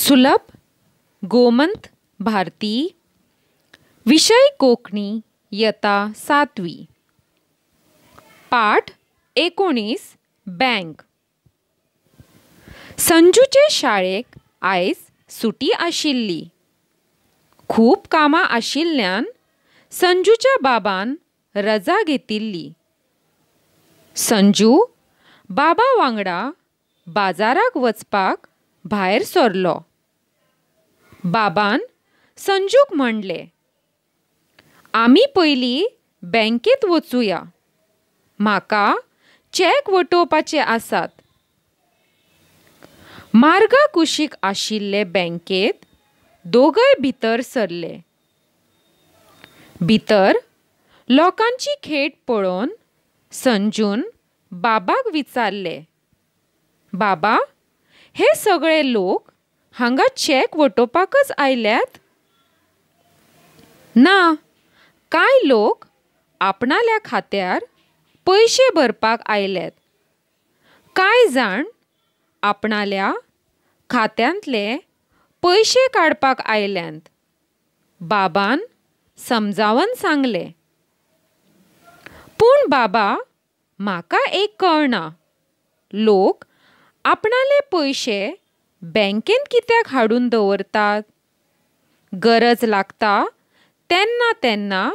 सुलभ गोमंत भारती विषय कोंकणी इयत्ता 7वी पाठ 19 बँक. संजूचे शाळेक आयज सुटी आशिल्ली. खूब कामां आशिल्ल्यान संजूच्या बाबान रजा घेतिल्ली. संजू बाबा वांगडा बाजाराक वचपाक भायर सरलो. बाबान संजूक म्हणले, आमी पयलीं बँकेत वचुया. म्हाका चॅक वटोवपाचे आसात. मार्गा कुशीक आशिल्ले बँकेत दोगय भितर सरले. भितर लोकांची खेट पळोवन संजून बाबाक विचारले, बाबा, हे सगळे लोक हांगा चॅक वटोवपाकच आयल्यात? ना, कांय लोक आपणाल्या खात्यार पयशे भरपाक आयल्यात. कांय जाण आपणाल्या खात्यांतले पयशे काडपाक आयल्यांत. बाबान समजावन सांगले. पूण बाबा, म्हाका एक कळना. लोक आपणाले पयशे बँकेंत कित्याक हाडून दवरतात? गरज लागता तेन्ना तेन्ना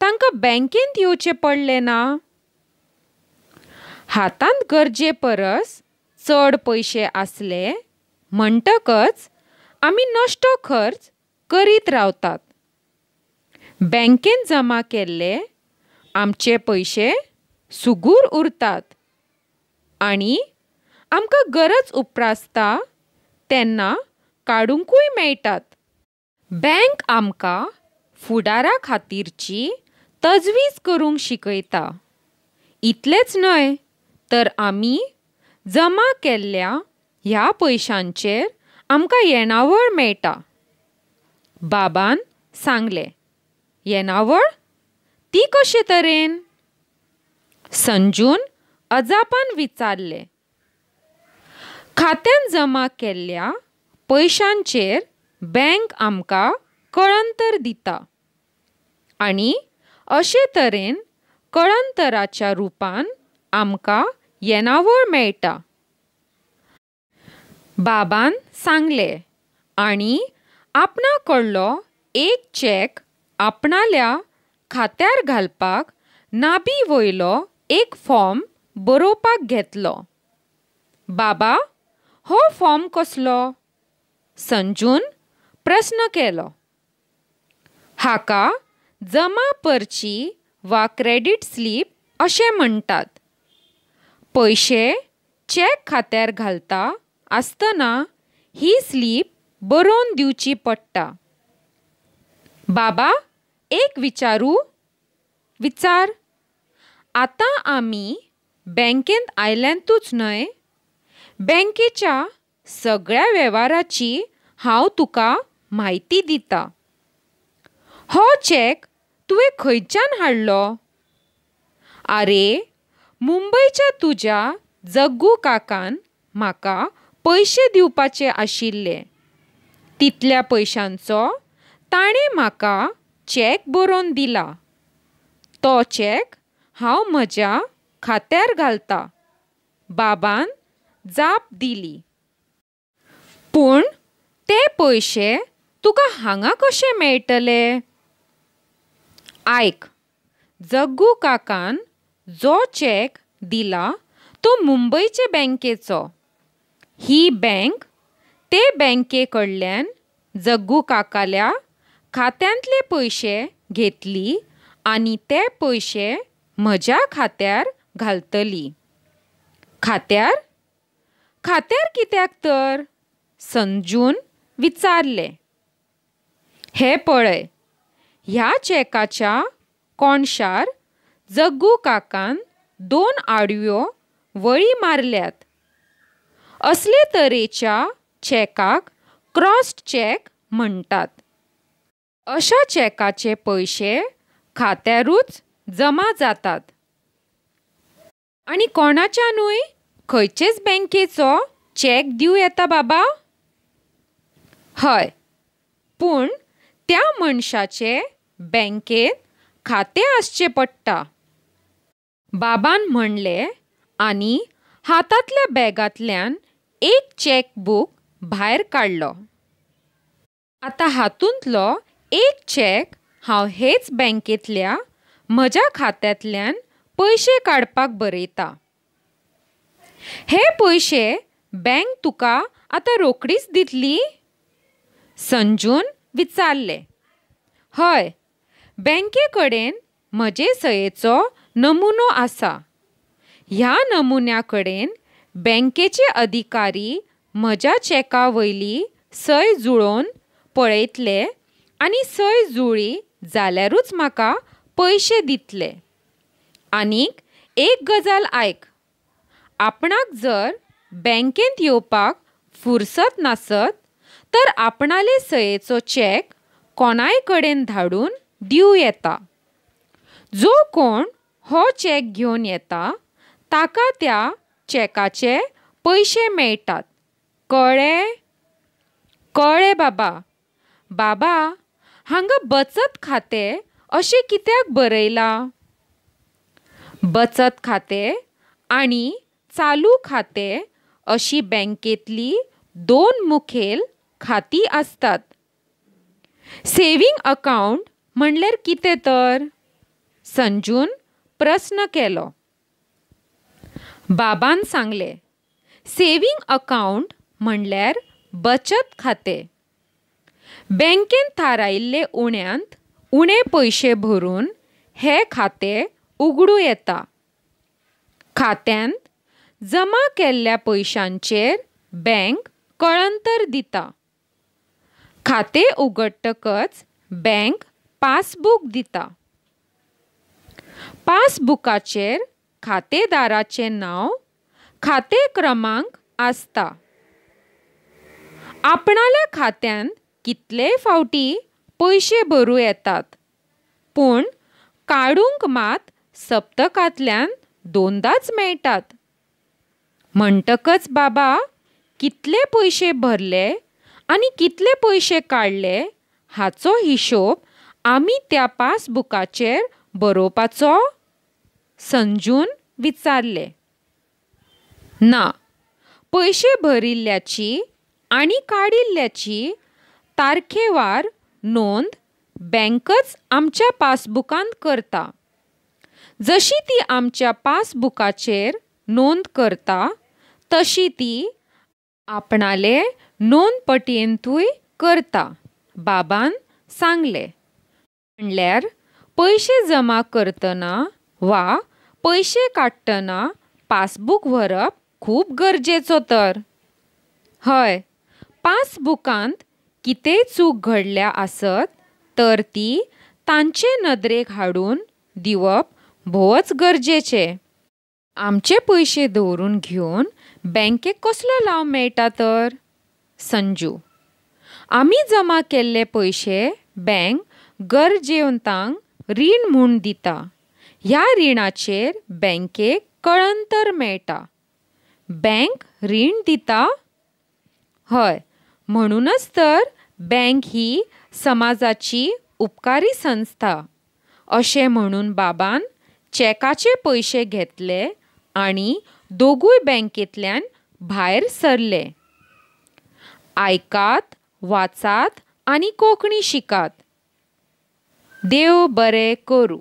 तांकां बँकेंत येवचें पडलें ना? हातांत गरजे परस चड पयशे आसले म्हणटकच आमी नश्टो खर्च करीत रावतात. बँकेंत जमा केल्ले आमचे पयशे सुगूर उरतात आनी आमकां गरज उप्रासता तेन्ना काडूंकूय मेळटात. बँक आमकां फुडारा खातीरची तजवीज करूंक शिकयता. इतलेंच न्हय तर आमी जमा केल्ल्या ह्या पयशांचेर आमकां येणावळ मेळटा. बाबान सांगले, येणावळ? ती कशे तरेन? संजून अजापान विचारले. खात्यान जमा केल्ल्या पयशांचेर बँक आमकां कळंतर दिता आनी अशे तरेन कळंतराच्या रुपान आमकां येणावळ मेळटा. बाबान सांगले आनी आपणा कडलो एक चॅक आपणाल्या खात्यार घालपाक नाबी वयलो एक फॉर्म बरोवपाक घेतलो. बाबा, हो फॉर्म कसलो? संजून प्रस्न केलो. हाका जमा पर्ची वा क्रेडीट स्लीप अशें म्हणटात. पयशे चॅक खात्यार घालता आसतना ही स्लीप बरोवन दिवची पडटा. बाबा, एक विचारू? विचार. आतां आमी बँकेंत आयल्यांतूच न्हय, बँकेच्या सगळ्या वेव्हाराची हांव तुका म्हायती दितां. हो चॅक तुवें खंयच्यान हाडलो? आरे, मुंबयच्या तुज्या जग्गू काकान म्हाका पयशे दिवपाचे आशिल्ले. तितल्या पयशांचो ताणें म्हाका चॅक बरोवन दिला. तो चॅक हांव म्हज्या खात्यार घालतां. बाबान जाप दिली. पूण ते पयशे तुका हांगा कशे मेळटले? आयक, जग्गू काकान जो चॅक दिला तो मुंबयचे बँकेचो. ही बँक ते बँके कडल्यान जग्गू काकाल्या खात्यांतले पयशे घेतली आनी ते पयशे म्हज्या खात्यार घालतली. खात्यार? खात्यार कित्याक तर? संजून विचारले. हे पळय, ह्या चॅकाच्या कोणशार जग्गू काकान 2 आडव्यो वळी मारल्यात. असले तरेच्या चॅकाक क्रॉस्ड चॅक म्हणटात. अशा चॅकाचे पयशे खात्यारूच जमा जातात. आनी कोणाच्यानूय खंयचेच बँकेचो चॅक दिवं येता बाबा? हय, पूण त्या मनशाचे बँकेत खातें आसचें पडटा. बाबान म्हणलें आनी हातांतल्या बॅगांतल्यान एक चॅकबूक भायर काडलो. आतां हातूंतलो एक चॅक हांव हेच बँकेंतल्या म्हज्या खात्यांतल्यान पयशे काडपाक बरयता. हे पयशे बँक तुका आतां रोकडीच दितली? संजून विचारलें. हय, बँके कडेन म्हजे सयेचो नमुनो आसा. ह्या नमुन्या कडेन बँकेचे अधिकारी म्हज्या चॅका वयली सय जुळोवन पळयतले आनी सय जुळ्ळी जाल्यारूच म्हाका पयशे दितले. आनीक एक गजाल आयक, आपणाक जर बँकेंत येवपाक फुरसत नासत तर आपणाले सयेचो चॅक कोणाय कडेन धाडून दिवं येता. जो कोण हो चॅक घेवन येता ताका त्या चॅकाचे पयशे मेळटात. कळ्ळें? कळ्ळें बाबा. बाबा, हांगा बचत खातें अशें कित्याक बरयलां? बचत खातें आनी चालू खातें अशीं बँकेंतलीं दोन मुखेल खातीं आसतात. सेविंग अकावंट म्हणल्यार कितें तर? संजून प्रस्न केलो. बाबान सांगलें, सेविंग अकावंट म्हणल्यार बचत खातें. बँकेन थारायिल्ले उण्यांत उणे पयशे भरून हें खातें उगडूं येता. खात्यांत जमा केल्ल्या पयशांचेर बँक कळंतर दिता. खातें उगडटकच बँक पासबूक दिता. पासबुकाचेर खातेदाराचें नांव, खातें क्रमांक आसता. आपणाल्या खात्यांत कितलेय फावटी पयशे भरूं येतात, पूण काडूंक मात सप्तकांतल्यान दोनदांच मेळटात. म्हणटकच बाबा, कितले पयशे भरले आनी कितले पयशे काडले हाचो हिशोब आमी त्या पासबुकाचेर बरोवपाचो? संजून विचारलें. ना, पयशे भरिल्ल्याची आनी काडिल्ल्याची तारखेवार नोंद बँकच आमच्या पासबुकांत करता. जशी ती आमच्या पासबुकाचेर नोंद करता तशी ती आपणाले नोंद पटयेंतूय करता, बाबान सांगलें. म्हणल्यार पयशे जमा करतना वा पयशे काडटना पासबूक व्हरप खूब गरजेचो तर. हय, पासबुकांत कितेंय चूक घडल्या आसत तर ती तांचे नदरेक हाडून दिवप भोवच गरजेचें. आमचे पयशे दवरून घेवन बँकेक कसलो लाव मेळटा तर? संजू. आमी जमा केल्ले पयशे बँक गरजेवंतांक रीण म्हूण दिता. ह्या रिणाचेर बँकेक कळंतर मेळटा. बँक रीण दिता? हय, म्हणूनच तर बँक ही समाजाची उपकारी संस्था. अशें म्हणून बाबान चॅकाचे पयशे घेतले आनी दोगूय बँकेंतल्यान भायर सरले. आयकात, वाचात आनी कोंकणी शिकात. देव बरें करूं.